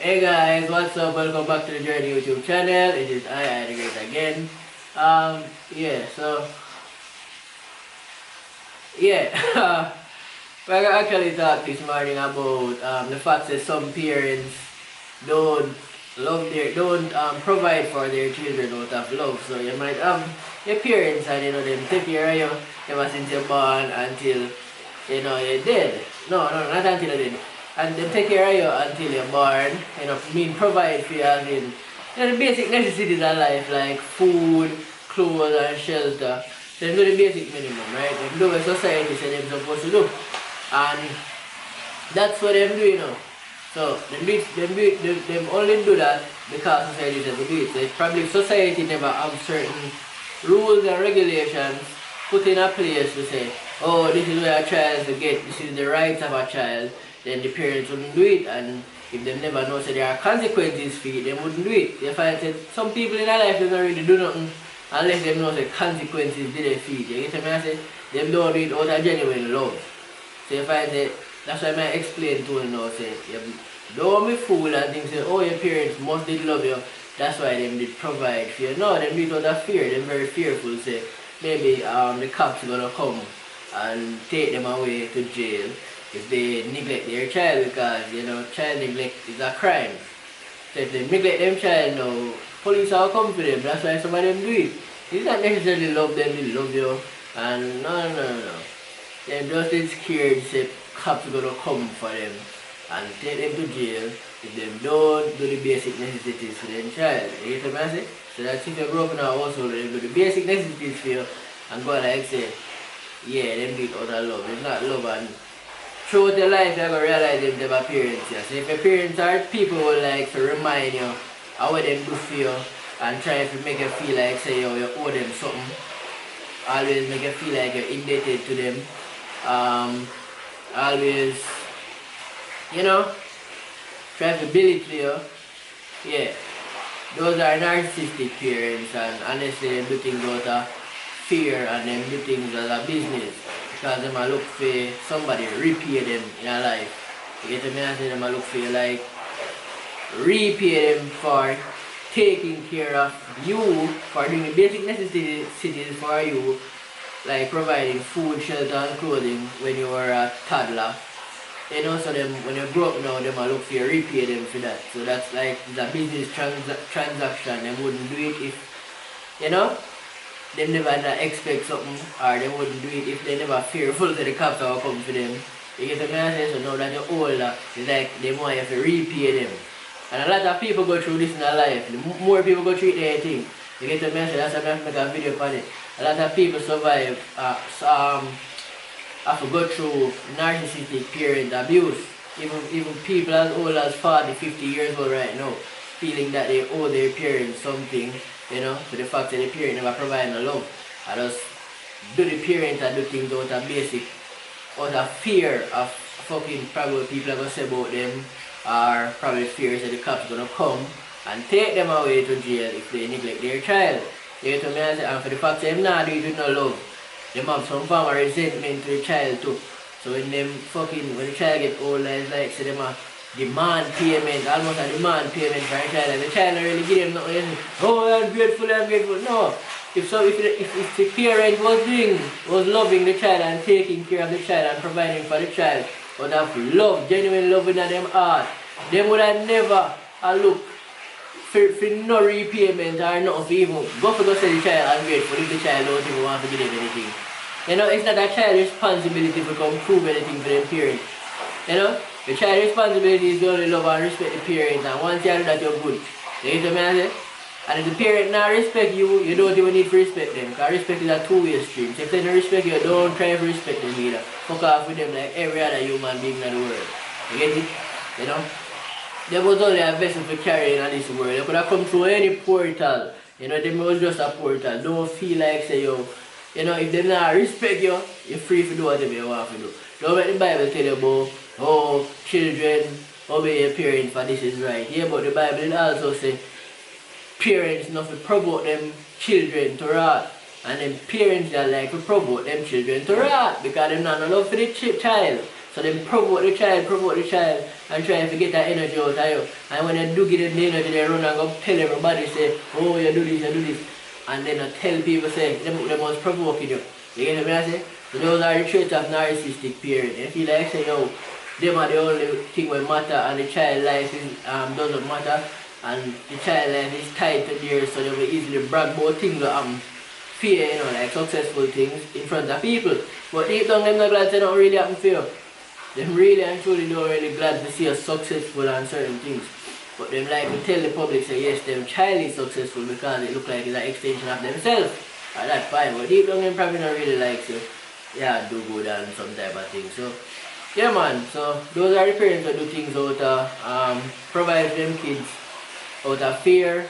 Hey guys, what's up? Welcome back to the Journey YouTube channel. It is I, the Great again. Yeah, so yeah, we're gonna actually talk this morning about the fact that some parents don't don't provide for their children out of love. So you might have your parents and them take care of you ever since you're born until you're dead. No, not until you're dead. And they take care of you until you're born, mean provide for you as in the basic necessities of life like food, clothes and shelter. They do the basic minimum, right? They do what society says they're supposed to do. And that's what they do. So them only do that because society says to do it. So it's probably society never have certain rules and regulations put in a place to say, oh, this is where a child to get, this is the rights of a child, then the parents wouldn't do it. And if they never know so there are consequences for it, they wouldn't do it. You find that some people in their life don't really do nothing unless they know the consequences did they feed. You get what I say? They don't do it out of genuine love. So you find that that's why I explain to you now, say, you don't be fool and think, say, oh, your parents must did love you, that's why they did provide for you. No, they do it out of fear, they're very fearful, say, maybe the cops are gonna come and take them away to jail if they neglect their child, because, child neglect is a crime. So if they neglect them child now, police will come for them, that's why some of them do it. It's not necessarily love them, they love you, and no. They're just scared, say, cops are gonna come for them and take them to jail if they don't do the basic necessities for their child. You get what I say? So that's if you grow up in a household, they do the basic necessities for you and go like say, yeah, them do it out of love. It's not love, and throughout your life you're gonna realize them to have parents. Yeah. So if your parents are people who like to remind you of what them do for you and try to make you feel like say you owe them something, always make you feel like you're indebted to them. Always, try to belittle you. Yeah, those are narcissistic parents, and honestly, they do things out of fear and they do things as a business because they might look for somebody repay them in a life. You get what I say? They might look for you like repay them for taking care of you, for doing the basic necessities for you, like providing food, shelter and clothing when you were a toddler. So them, when you grow up now, they might look for you, repay them for that. So that's like the business transaction. They wouldn't do it if, they never expect something, or they wouldn't do it if they never fearful that the cops will come for them. You get what I say? So now that you're older, it's like they want you to repay them. And a lot of people go through this in their life. The more people go through it, they think. You get what I say? That's why I make a video on it. A lot of people survive, have to go through narcissistic parent abuse. Even people as old as 40, 50 years old right now, feeling that they owe their parents something, for the fact that the parent never provide no love. I just do the parents and do things out of basic, out of fear of fucking probably what people are going to say about them, or probably fears that the cops are going to come and take them away to jail if they neglect their child. You get what I say? And for the fact that them not do it with no love, them have some form of resentment to the child too. So when the child get older, it's like say them a demand payment, almost a demand payment for a child, and the child don't really give them nothing. Oh, I'm grateful. No. If the parent was loving the child and taking care of the child and providing for the child, would have love, genuine love in them heart, they would have never look for no repayment or nothing for even go say the child ungrateful if the child don't even want to give them anything. It's not a child's responsibility to come prove anything for their parents. The child's responsibility is to only love and respect the parents, and once you do that, you're good. You get what I say? And if the parent not respect you, you don't even need to respect them, because respect is a two-way stream. So if they don't respect you, don't try to respect them either. Fuck off with them like every other human being in the world. You get it? There was only a vessel for carrying in this world. They could have come through any portal. Them was just a portal. Don't feel like say if they not respect you, you're free to do whatever you want to do. Don't let the Bible tell you about, oh, children, obey your parents for this is right. Yeah, but the Bible it also say parents not to provoke them children to wrath. And then parents that like to provoke them children to wrath because they not no love for the child. So they provoke the child, and try to get that energy out of you. And when they do get the energy, they run and go tell everybody, say, oh, you do this, you do this. And then I tell people, say, they must provoke you. You get what I say? So those are the traits of narcissistic parents. They feel like, say, yo, them are the only thing that matter, and the child life is, doesn't matter. And the child life is tied to theirs, so they will easily brag about things that fear, you know, like successful things in front of people. But deep down, them not glad they don't really happen for you. Them really and truly don't really glad to see us successful on certain things. But them like to tell the public, say yes, them child is successful because it look like it's an extension of themselves. At that point, but deep down them probably not really like to, yeah, do good and some type of thing. So yeah man, so those are the parents that do things out of provide for them kids out of fear,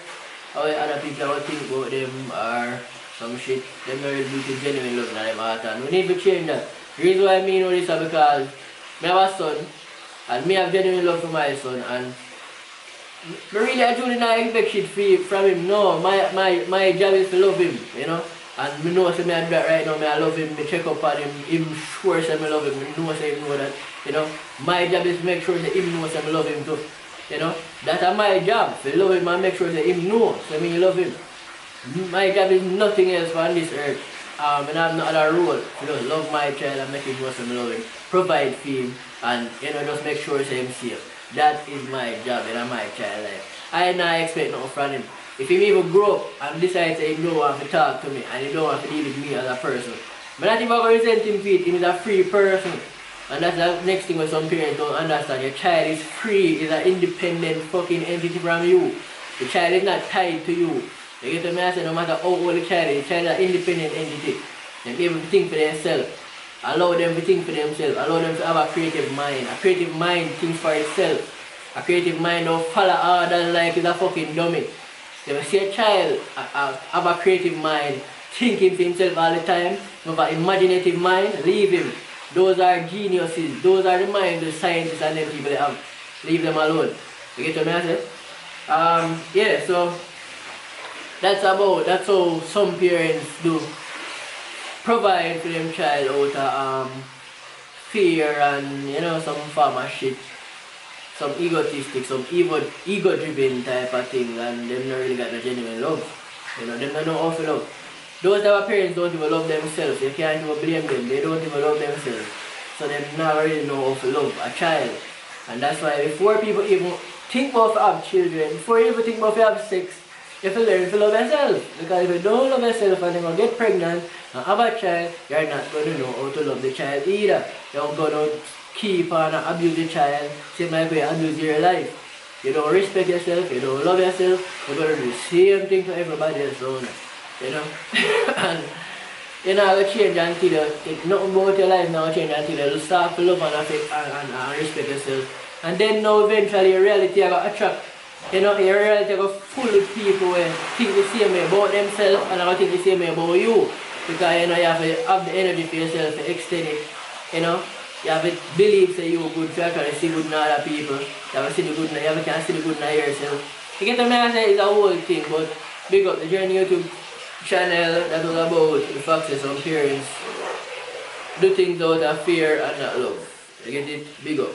how other people will think about them or some shit. Them not really do genuine love in them heart, and we need to change that. The reason why I mean all this is because I have a son, and me have genuine love for my son, and I really actually not expect shit from him. No, my job is to love him, you know. And I know say I do that right now, I love him, I check up on him sure say I love him, I know say him know that, you know. My job is to make sure that him knows I love him too. You know. That's my job, to love him and make sure that him knows I mean you love him. My job is nothing else on this earth. And I have no other role. You know, love my child and make him know I love him. Provide for him and you know just make sure say him safe. That is my job in my child life. I not expect nothing from him. If he even grow up and decide that he don't want to talk to me and he don't want to deal with me as a person, but not even going to resent him for it, he is a free person. And that's the next thing what some parents don't understand. Your child is free, is an independent fucking entity from you. The child is not tied to you. You get what I say? No matter how old the child is an independent entity. They be able to think for themselves. Allow them to think for themselves. Allow them to have a creative mind. A creative mind thinks for itself. A creative mind don't follow orders like it's a fucking dummy. If you see a child have a creative mind, thinking for himself all the time, have an imaginative mind, leave him. Those are geniuses. Those are the minds the scientists and them people they have. Leave them alone. You get what I say? Yeah, so that's how some parents do provide for them child out of fear and you know some form of shit. Some egotistic, some ego-driven type of thing, and them not really got no genuine love. You know, them don't know how to love. Those type of parents don't even love themselves. You can't even blame them. They don't even love themselves. So they not really know how to love a child. And that's why before people even think about have children, before you even think about have sex, you have to learn to love yourself. Because if you don't love yourself and you're going to get pregnant and have a child, you're not going to know how to love the child either. You're going to keep on abuse the child, same like you abuse your life. You don't respect yourself, you don't love yourself, you're going to do the same thing to everybody else around you. You know? And you're not going to change until nothing about your life now change until you start to love and affect and respect yourself. And then now eventually your reality are going to attract. You know, your reality are going to full with people who think the same way about themselves and are going to think the same way about you. Because you know you have to have the energy for yourself to extend it. You know? You have to believe that you're good, so you can see good in other people. You have to see the good in, see the good in yourself. You get what I say? It's a whole thing, but big up the Journey YouTube channel that was about the facts of some parents do things out of fear and not love. You get it? Big up.